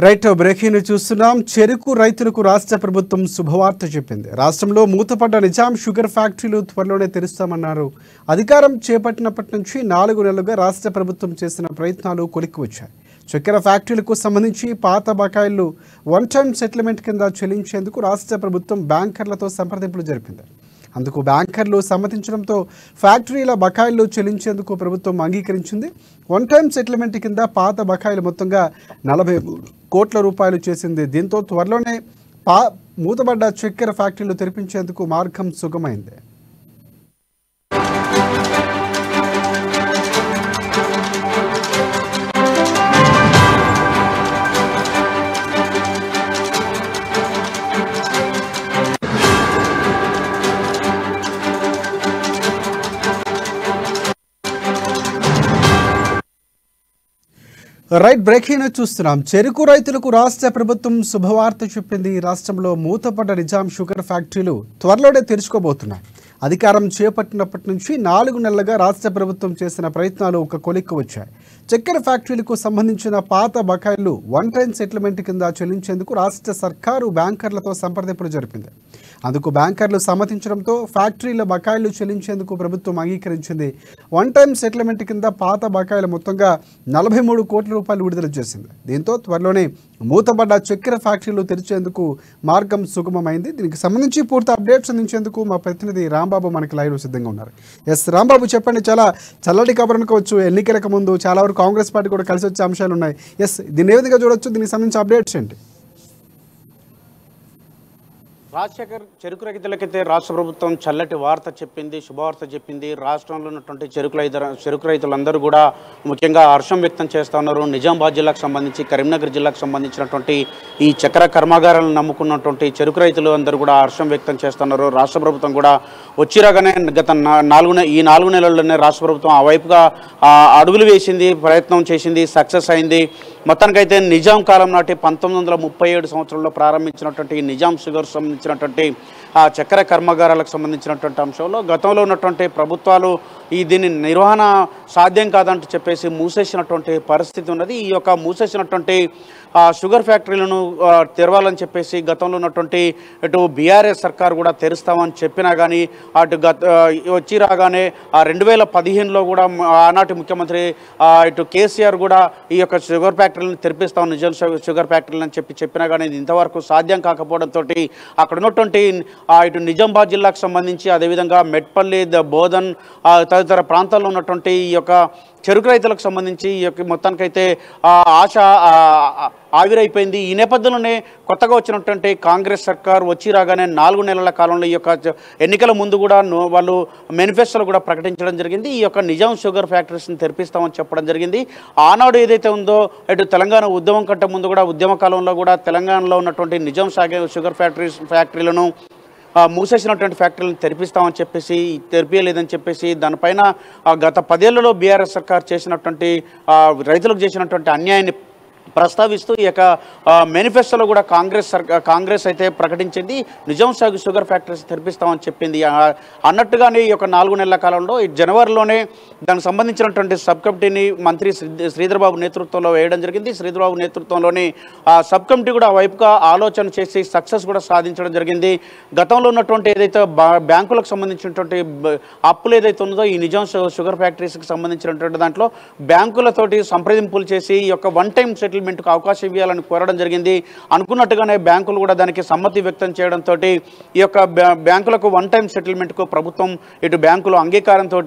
Right breaking చూస్తున్నాం. చెరుకు రైతులకు రాష్ట్ర ప్రభుత్వం శుభవార్త చెప్పింది. రాష్ట్రంలో మూతపడ్డ నిజాం షుగర్ ఫ్యాక్టరీలు త్వరలోనే తెరుస్తామన్నారు. అధికారం చేపట్టినప్పటి నుంచి 4 నెలలుగా రాష్ట్ర ప్రభుత్వం చేసిన ప్రయత్నాలు కొలిక్కి వచ్చాయి. చక్కెర ఫ్యాక్టరీలకు సంబంధించి పాత బకాయిలు వన్ టైం సెటిల్మెంట్ కింద చెల్లించేందుకు రాష్ట్ర ప్రభుత్వం బ్యాంకర్లతో సంప్రదింపులు జరిపింది. అందుకు బ్యాంకర్లు సమ్మతించడంతో ఫ్యాక్టరీల బకాయిలు చెల్లించేందుకు ప్రభుత్వం అంగీకరించింది. వన్ టైం సెటిల్మెంట్ కింద పాత బకాయిలు మొత్తంగా 43 కోట్ల రూపాయలు చేసింది. దీంతో త్వరలోనే మూతబడ్డ చక్కెర ఫ్యాక్టరీలు తెరిపించేందుకు మార్గం సుగమైంది. రైట్ బ్రేకింగ్ చూస్తున్నాం. చెరుకు రైతులకు రాష్ట్ర ప్రభుత్వం శుభవార్త చెప్పింది. రాష్ట్రంలో మూతపడ్డ నిజాం షుగర్ ఫ్యాక్టరీలు త్వరలోనే తెరుచుకోబోతున్నాయి. అధికారం చేపట్టినప్పటి నుంచి 4 నెలలుగా రాష్ట్ర ప్రభుత్వం చేసిన ప్రయత్నాలు ఒక కొలిక్కి వచ్చాయి. చక్కెర ఫ్యాక్టరీలకు సంబంధించిన పాత బకాయిలు వన్ టైం సెటిల్మెంట్ కింద చెల్లించేందుకు రాష్ట్ర సర్కారు బ్యాంకర్లతో సంప్రదింపులు జరిపింది. అందుకు బ్యాంకర్లు సమ్మతించడంతో ఫ్యాక్టరీల బకాయిలు చెల్లించేందుకు ప్రభుత్వం అంగీకరించింది. వన్ టైం సెటిల్మెంట్ కింద పాత బకాయిల మొత్తంగా 43 కోట్ల రూపాయలు విడుదల చేసింది. దీంతో త్వరలోనే మూతబడ్డ చక్కెర ఫ్యాక్టరీలు తెరిచేందుకు మార్గం సుగమమైంది. దీనికి సంబంధించి పూర్తి అప్డేట్స్ అందించేందుకు మా ప్రతినిధి రాంబాబు మనకి లైవ్లో సిద్ధంగా ఉన్నారు. ఎస్ రాంబాబు, చెప్పండి. చాలా చల్లటి కబర్ అనుకోవచ్చు. ఎన్నికలకు ముందు చాలా వరకు కాంగ్రెస్ పార్టీ కూడా కలిసి వచ్చే అంశాలు ఉన్నాయి. ఎస్, దీన్ని ఏ విధంగా చూడొచ్చు? దీనికి సంబంధించి అప్డేట్స్ ఏంటి? రాజశేఖర్, చెరుకు రైతులకైతే రాష్ట్ర ప్రభుత్వం చల్లటి వార్త చెప్పింది, శుభవార్త చెప్పింది. రాష్ట్రంలో ఉన్నటువంటి చెరుకు రైతులందరూ కూడా ముఖ్యంగా హర్షం వ్యక్తం చేస్తూ ఉన్నారు. నిజామాబాద్ జిల్లాకు సంబంధించి, కరీంనగర్ జిల్లాకు సంబంధించినటువంటి ఈ చక్కెర కర్మాగారాలను నమ్ముకున్నటువంటి చెరుకు రైతులు అందరూ కూడా హర్షం వ్యక్తం చేస్తున్నారు. రాష్ట్ర ప్రభుత్వం కూడా వచ్చిరాగానే గత 4 నెలల్లోనే రాష్ట్ర ప్రభుత్వం ఆ వైపుగా అడుగులు వేసింది, ప్రయత్నం చేసింది, సక్సెస్ అయింది. మొత్తానికైతే నిజాం కాలం నాటి 1937 సంవత్సరంలో ప్రారంభించినటువంటి నిజాం షుగర్ సంబంధించినటువంటి ఆ చక్కెర కర్మాగారాలకు సంబంధించినటువంటి అంశంలో గతంలో ఉన్నటువంటి ప్రభుత్వాలు దీని నిర్వహణ సాధ్యం కాదంటూ చెప్పేసి మూసేసినటువంటి పరిస్థితి ఉన్నది. ఈ యొక్క మూసేసినటువంటి షుగర్ ఫ్యాక్టరీలను తెరవాలని చెప్పేసి గతంలో ఉన్నటువంటి ఇటు బీఆర్ఎస్ సర్కార్ కూడా తెరుస్తామని చెప్పినా కానీ అటు వచ్చి రాగానే 2015లో కూడా ఆనాటి ముఖ్యమంత్రి ఇటు కేసీఆర్ కూడా ఈ యొక్క షుగర్ ఫ్యాక్టరీలను తెరిపిస్తాం, నిజాం షుగర్ ఫ్యాక్టరీలు అని చెప్పినా కానీ ఇంతవరకు సాధ్యం కాకపోవడంతో అక్కడ ఉన్నటువంటి ఇటు నిజామాబాద్ జిల్లాకు సంబంధించి, అదేవిధంగా మెట్పల్లి, బోధన్ తదితర ప్రాంతాల్లో ఉన్నటువంటి ఈ యొక్క చెరుకు రైతులకు సంబంధించి ఈ యొక్క మొత్తానికైతే ఆశ ఆవిరైపోయింది. ఈ నేపథ్యంలోనే కొత్తగా వచ్చినటువంటి కాంగ్రెస్ సర్కార్ వచ్చి రాగానే 4 నెలల కాలంలో ఈ యొక్క ఎన్నికల ముందు కూడా వాళ్ళు మేనిఫెస్టోలో కూడా ప్రకటించడం జరిగింది. ఈ యొక్క నిజాం షుగర్ ఫ్యాక్టరీస్ని తెరిపిస్తామని చెప్పడం జరిగింది. ఆనాడు ఏదైతే ఉందో ఇటు తెలంగాణ ఉద్యమం కంటే ముందు కూడా, ఉద్యమ కాలంలో కూడా తెలంగాణలో ఉన్నటువంటి నిజాం షుగర్ ఫ్యాక్టరీలను మూసేసినటువంటి ఫ్యాక్టరీలను తెరిపిస్తామని చెప్పేసి, తెరిపియలేదని చెప్పేసి దానిపైన గత 10 ఏళ్లలో బీఆర్ఎస్ సర్కార్ చేసినటువంటి రైతులకు చేసినటువంటి అన్యాయాన్ని ప్రస్తావిస్తూ ఈ యొక్క మేనిఫెస్టోలో కూడా కాంగ్రెస్ అయితే ప్రకటించింది. నిజాం షుగర్ ఫ్యాక్టరీస్ తెరిపిస్తామని చెప్పింది. అన్నట్టుగానే ఈ యొక్క 4 నెలల కాలంలో జనవరిలోనే దానికి సంబంధించినటువంటి సబ్ కమిటీని మంత్రి శ్రీధర్బాబు నేతృత్వంలో వేయడం జరిగింది. శ్రీధర్బాబు నేతృత్వంలోని సబ్ కమిటీ కూడా వైపుగా ఆలోచన చేసి సక్సెస్ కూడా సాధించడం జరిగింది. గతంలో ఉన్నటువంటి ఏదైతే బ్యాంకులకు సంబంధించినటువంటి అప్పులు ఏదైతే ఉన్నదో ఈ నిజాం షుగర్ ఫ్యాక్టరీస్కి సంబంధించినటువంటి దాంట్లో బ్యాంకులతోటి సంప్రదింపులు చేసి ఈ యొక్క వన్ టైం సెటిల్మెంట్కు అవకాశం ఇవ్వాలని కోరడం జరిగింది. అనుకున్నట్టుగానే బ్యాంకులు కూడా దానికి సమ్మతి వ్యక్తం చేయడంతో ఈ యొక్క బ్యాంకులకు వన్ టైం సెటిల్మెంట్కు ప్రభుత్వం ఇటు బ్యాంకులు అంగీకారంతో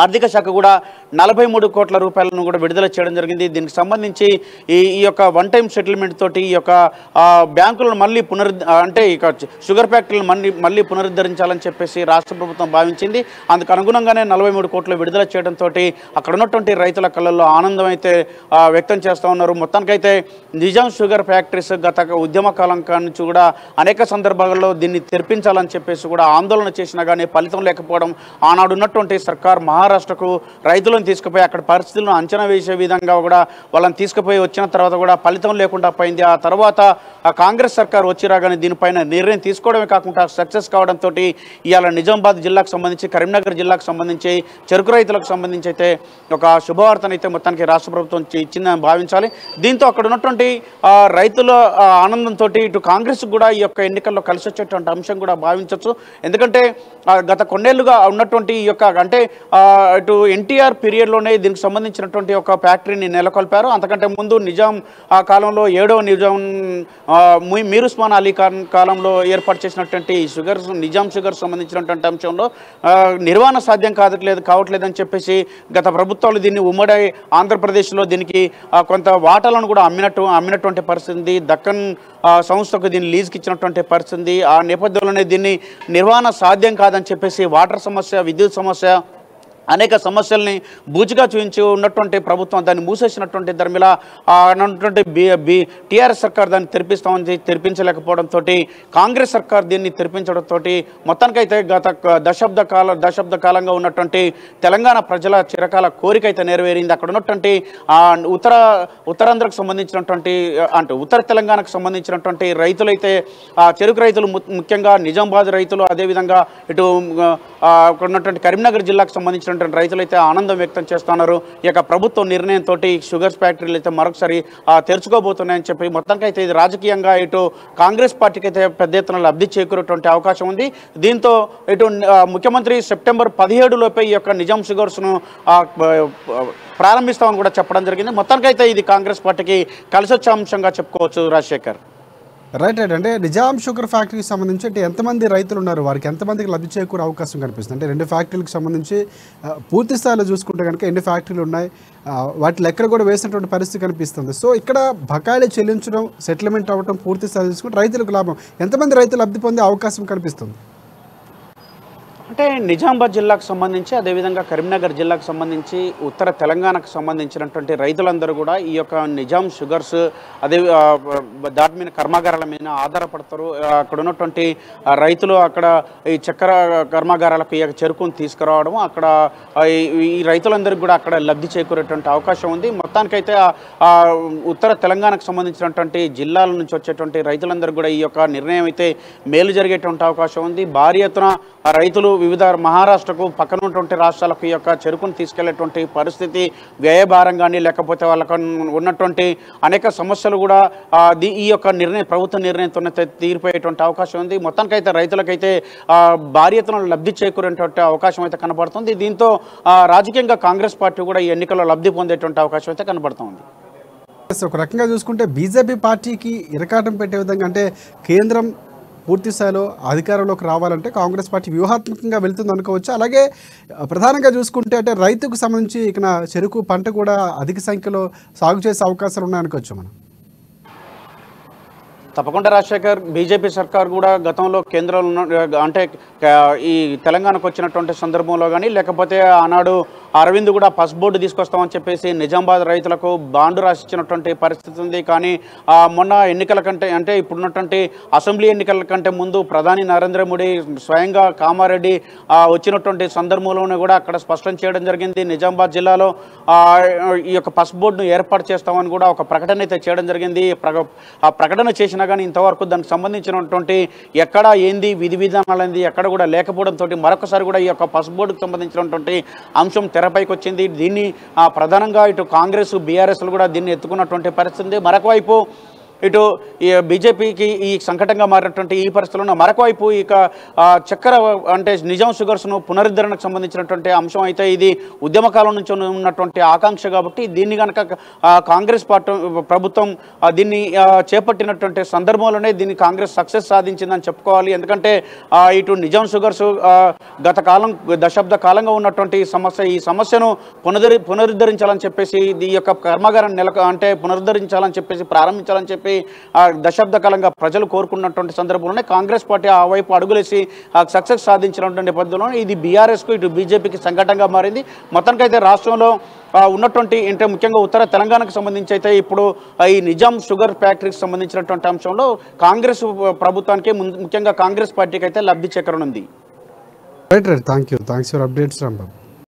ఆర్థిక శాఖ కూడా 43 కోట్ల రూపాయలను కూడా విడుదల చేయడం జరిగింది. దీనికి సంబంధించి ఈ యొక్క వన్ టైం సెటిల్మెంట్ తోటి ఈ యొక్క బ్యాంకులను మళ్ళీ అంటే ఇక షుగర్ ఫ్యాక్టరీలను మళ్ళీ పునరుద్ధరించాలని చెప్పేసి రాష్ట్ర ప్రభుత్వం భావించింది. అందుకు అనుగుణంగానే 43 కోట్లు విడుదల చేయడంతో అక్కడ ఉన్నటువంటి రైతుల కళ్ళల్లో ఆనందం అయితే వ్యక్తం చేస్తూ ఉన్నారు. మొత్తానికైతే నిజాం షుగర్ ఫ్యాక్టరీస్ గత ఉద్యమ కాలం నుంచి కూడా అనేక సందర్భాల్లో దీన్ని తెరిపించాలని చెప్పేసి కూడా ఆందోళన చేసినా కానీ ఫలితం లేకపోవడం, ఆనాడు ఉన్నటువంటి సర్కార్ మహారాష్ట్రకు రైతులను తీసుకుపోయి అక్కడ పరిస్థితులను అంచనా వేసే విధంగా కూడా వాళ్ళని తీసుకుపోయి వచ్చిన తర్వాత కూడా ఫలితం లేకుండా పోయింది. ఆ తర్వాత ఆ కాంగ్రెస్ సర్కార్ వచ్చి రాగానే దీనిపైన నిర్ణయం తీసుకోవడమే కాకుండా సక్సెస్ కావడంతో ఇవాళ నిజామాబాద్ జిల్లాకు సంబంధించి కరీంనగర్ జిల్లాకు సంబంధించి చెరుకు రైతులకు సంబంధించి అయితే ఒక శుభవార్తనైతే మొత్తానికి రాష్ట్ర ప్రభుత్వం ఇచ్చిందని భావించాలి. దీంతో అక్కడ ఉన్నటువంటి రైతుల ఆనందంతో ఇటు కాంగ్రెస్ కూడా ఈ యొక్క ఎన్నికల్లో కలిసి వచ్చేటువంటి అంశం కూడా భావించవచ్చు. ఎందుకంటే గత కొన్నేళ్లుగా ఉన్నటువంటి ఈ యొక్క అంటే ఇటు ఎన్టీఆర్ పీరియడ్లోనే దీనికి సంబంధించినటువంటి ఒక ఫ్యాక్టరీని నెలకొల్పారు. అంతకంటే ముందు నిజాం కాలంలో 7వ నిజాం మీర్ ఉస్మాన్ అలీ ఖాన్ కాలంలో ఏర్పాటు చేసినటువంటి నిజాం షుగర్ సంబంధించినటువంటి అంశంలో నిర్వహణ సాధ్యం కావట్లేదని చెప్పేసి గత ప్రభుత్వాలు దీన్ని ఉమ్మడి ఆంధ్రప్రదేశ్లో దీనికి కొంత వాటాలను కూడా అమ్మినటువంటి పరిస్థితి, దక్కన్ సంస్థకు దీన్ని లీజ్కి ఇచ్చినటువంటి పరిస్థితి. ఆ నేపథ్యంలోనే దీన్ని నిర్వహణ సాధ్యం కాదని చెప్పేసి వాటర్ సమస్య, విద్యుత్ సమస్య, అనేక సమస్యల్ని బూచిగా చూపించి ఉన్నటువంటి ప్రభుత్వం దాన్ని మూసేసినటువంటి ధర్మిలా అన్నటువంటి టీఆర్ఎస్ సర్కార్ దాన్ని తెరిపించలేకపోవడంతో కాంగ్రెస్ సర్కార్ దీన్ని తెరిపించడంతో మొత్తానికైతే గత దశాబ్ద కాలంగా ఉన్నటువంటి తెలంగాణ ప్రజల చిరకాల కోరిక అయితే నెరవేరింది. అక్కడ ఉన్నటువంటి ఉత్తరాంధ్రకు సంబంధించినటువంటి అంటే ఉత్తర తెలంగాణకు సంబంధించినటువంటి రైతులైతే చెరుకు రైతులు ముఖ్యంగా నిజామాబాద్ రైతులు, అదేవిధంగా ఇటు అక్కడ ఉన్నటువంటి కరీంనగర్ జిల్లాకు సంబంధించిన రైతులైతే ఆనందం వ్యక్తం చేస్తున్నారు. ఈ యొక్క ప్రభుత్వ నిర్ణయంతో షుగర్స్ ఫ్యాక్టరీలు అయితే మరొకసారి తెరుచుకోబోతున్నాయని చెప్పి మొత్తానికి అయితే ఇది రాజకీయంగా ఇటు కాంగ్రెస్ పార్టీకి అయితే పెద్ద ఎత్తున లబ్ధి చేకూరేటువంటి అవకాశం ఉంది. దీంతో ఇటు ముఖ్యమంత్రి సెప్టెంబర్ 17 లోపే ఈ యొక్క నిజాం షుగర్స్ను ప్రారంభిస్తామని కూడా చెప్పడం జరిగింది. మొత్తానికైతే ఇది కాంగ్రెస్ పార్టీకి కలిసొచ్చే అంశంగా చెప్పుకోవచ్చు. రాజశేఖర్, రైట్ అంటే నిజాం షుగర్ ఫ్యాక్టరీకి సంబంధించి అంటే ఎంతమంది రైతులు ఉన్నారు, వారికి ఎంతమందికి లబ్ధి చేకూరే అవకాశం కనిపిస్తుంది? అంటే 2 ఫ్యాక్టరీలకు సంబంధించి పూర్తి స్థాయిలో చూసుకుంటే కనుక ఎన్ని ఫ్యాక్టరీలు ఉన్నాయి, వాటి లెక్కలు కూడా వేసినటువంటి పరిస్థితి కనిపిస్తుంది. సో ఇక్కడ బకాయిలు చెల్లించడం, సెటిల్మెంట్ అవ్వడం పూర్తి స్థాయిలో చూసుకుంటే రైతులకు లాభం, ఎంతమంది రైతులు లబ్ధి పొందే అవకాశం కనిపిస్తుంది? అంటే నిజామాబాద్ జిల్లాకు సంబంధించి, అదేవిధంగా కరీంనగర్ జిల్లాకు సంబంధించి, ఉత్తర తెలంగాణకు సంబంధించినటువంటి రైతులందరూ కూడా ఈ యొక్క నిజాం షుగర్స్ అదే దాటి మీద కర్మాగారాల మీద ఆధారపడతారు. అక్కడ ఉన్నటువంటి రైతులు అక్కడ ఈ చక్కెర కర్మాగారాలకు ఈ చెరుకును తీసుకురావడం, అక్కడ ఈ రైతులందరికీ కూడా అక్కడ లబ్ధి చేకూరేటువంటి అవకాశం ఉంది. మొత్తానికైతే ఉత్తర తెలంగాణకు సంబంధించినటువంటి జిల్లాల నుంచి వచ్చేటువంటి రైతులందరూ కూడా ఈ యొక్క నిర్ణయం అయితే మేలు జరిగేటువంటి అవకాశం ఉంది. భారీ ఎత్తున రైతులు వివిధ మహారాష్ట్రకు పక్కన ఉన్నటువంటి రాష్ట్రాలకు ఈ యొక్క చెరుకును తీసుకెళ్లేటువంటి పరిస్థితి, వ్యయభారం కానీ లేకపోతే వాళ్ళకు ఉన్నటువంటి అనేక సమస్యలు కూడా ఈ యొక్క ప్రభుత్వ నిర్ణయంతో తీరిపోయేటువంటి అవకాశం ఉంది. మొత్తానికైతే రైతులకైతే భారీ ఎత్తున లబ్ధి చేకూరేటువంటి అవకాశం అయితే కనబడుతుంది. దీంతో రాజకీయంగా కాంగ్రెస్ పార్టీ కూడా ఈ ఎన్నికల్లో లబ్ధి పొందేటువంటి అవకాశం అయితే కనబడుతుంది. ఒక రకంగా చూసుకుంటే బీజేపీ పార్టీకి ఇరకాటం పెట్టే విధంగా అంటే కేంద్రం పూర్తి స్థాయిలో అధికారంలోకి రావాలంటే కాంగ్రెస్ పార్టీ వ్యూహాత్మకంగా వెళ్తుంది అనుకోవచ్చు. అలాగే ప్రధానంగా చూసుకుంటే అంటే రైతుకు సంబంధించి ఇక చెరుకు పంట కూడా అధిక సంఖ్యలో సాగు చేసే అవకాశాలు ఉన్నాయనుకోవచ్చు మనం. తప్పకుండా రాజశేఖర్, బీజేపీ సర్కార్ కూడా గతంలో కేంద్రంలో అంటే ఈ తెలంగాణకు వచ్చినటువంటి సందర్భంలో కానీ లేకపోతే ఆనాడు అరవింద్ కూడా పసుపు బోర్డు తీసుకొస్తామని చెప్పేసి నిజామాబాద్ రైతులకు బాండు రాసిచ్చినటువంటి పరిస్థితి ఉంది. కానీ మొన్న ఎన్నికల కంటే అంటే ఇప్పుడున్నటువంటి అసెంబ్లీ ఎన్నికల కంటే ముందు ప్రధాని నరేంద్ర మోడీ స్వయంగా కామారెడ్డి వచ్చినటువంటి సందర్భంలోనే కూడా అక్కడ స్పష్టం చేయడం జరిగింది. నిజామాబాద్ జిల్లాలో ఈ యొక్క పసుపు బోర్డును ఏర్పాటు చేస్తామని కూడా ఒక ప్రకటన అయితే చేయడం జరిగింది. ఆ ప్రకటన చేసిన కానీ ఇంతవరకు దానికి సంబంధించినటువంటి ఎక్కడ ఏంది విధి విధానాలు ఏంది ఎక్కడ కూడా లేకపోవడంతో మరొకసారి కూడా ఈ యొక్క పసుపు బోర్డుకు సంబంధించినటువంటి అంశం తెరపైకి వచ్చింది. దీన్ని ప్రధానంగా ఇటు కాంగ్రెస్, బీఆర్ఎస్లు కూడా దీన్ని ఎత్తుకున్నటువంటి పరిస్థితి. మరొక వైపు ఇటు బీజేపీకి ఈ సంకటంగా మారినటువంటి ఈ పరిస్థితుల్లో మరొకవైపు ఇక చక్కెర అంటే నిజాం షుగర్స్ను పునరుద్ధరణకు సంబంధించినటువంటి అంశం అయితే ఇది ఉద్యమకాలం నుంచి ఉన్నటువంటి ఆకాంక్ష కాబట్టి దీన్ని కనుక కాంగ్రెస్ పార్టీ ప్రభుత్వం దీన్ని చేపట్టినటువంటి సందర్భంలోనే దీన్ని కాంగ్రెస్ సక్సెస్ సాధించిందని చెప్పుకోవాలి. ఎందుకంటే ఇటు నిజాం షుగర్స్ దశాబ్ద కాలంగా ఉన్నటువంటి ఈ సమస్యను పునరుద్ధరించాలని చెప్పేసి ఈ యొక్క కర్మాగారాన్ని పునరుద్ధరించాలని చెప్పేసి ప్రారంభించాలని చెప్పి దశాబ్ద కాలంగా ప్రజలు కోరుకున్నటువంటి సందర్భంలోనే కాంగ్రెస్ పార్టీ ఆ వైపు అడుగులేసి సక్సెస్ సాధించినటువంటి నేపథ్యంలో ఇది బీఆర్ఎస్కు ఇటు బీజేపీకి సంకటంగా మారింది. మొత్తానికైతే రాష్ట్రంలో ఉన్నటువంటి అంటే ముఖ్యంగా ఉత్తర తెలంగాణకు సంబంధించి అయితే ఇప్పుడు ఈ నిజాం షుగర్ ఫ్యాక్టరీకి సంబంధించినటువంటి అంశంలో కాంగ్రెస్ ప్రభుత్వానికి ముఖ్యంగా కాంగ్రెస్ పార్టీకి అయితే లబ్ధి చేకూరనుంది. Thank you, thanks for updates Rambabu.